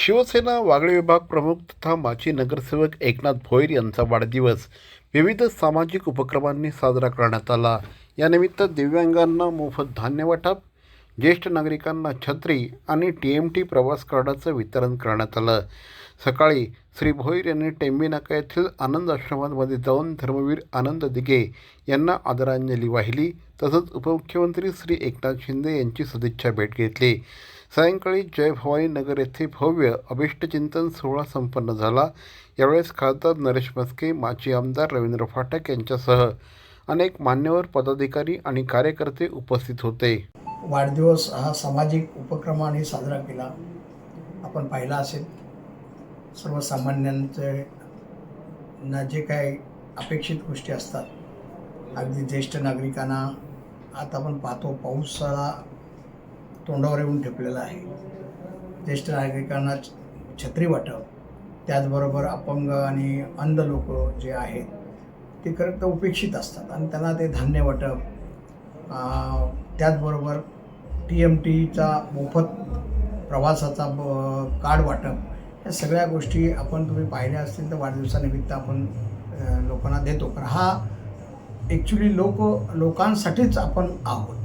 शिवसेना वागळे विभाग प्रमुख तथा माजी नगरसेवक एकनाथ भोईर यांचा वाढदिवस विविध सामाजिक उपक्रमांनी साजरा करण्यात आला। यानिमित्त दिव्यांगांना मोफत धान्य वाटप, ज्येष्ठ नागरिकांना छत्री आणि TMT प्रवास कार्डाचं वितरण करण्यात आलं। सकाळी श्री भोईर यांनी टेंबी नाका येथील आनंद आश्रमामध्ये जाऊन धर्मवीर आनंद दिघे यांना आदरांजली वाहिली। तसंच उपमुख्यमंत्री श्री एकनाथ शिंदे यांची सदिच्छा भेट घेतली। सायंकाळी जय भवानी नगर येथे भव्य अभिष्टचिंतन सोहळा संपन्न झाला। यावेळेस खासदार नरेश म्हस्के, माजी आमदार रवींद्र फाटक यांच्यासह अनेक मान्यवर पदाधिकारी आणि कार्यकर्ते उपस्थित होते। वाढदिवस हा सामाजिक उपक्रमाने साजरा केला। आपण पाहिला असेल, सर्वसामान्यांना जे काही अपेक्षित गोष्टी असतात, अगदी ज्येष्ठ नागरिकांना आता आपण पाहतो पावसाळा तोंडावर येऊन ठेपलेला आहे। ज्येष्ठ नागरिकांना छत्री वाटप, त्याचबरोबर अपंग आणि अंध लोक जे आहेत ते खरं तर उपेक्षित असतात आणि त्यांना ते धान्य वाटप, त्याचबरोबर TMTचा मोफत प्रवासाचा कार्ड वाटप, या सगळ्या गोष्टी तुम्ही पाहिल्या असतील तर वाढदिवसानिमित्त आपण लोकांना देतो। पण हा ॲक्च्युली लोकांसाठीच आपण आहोत।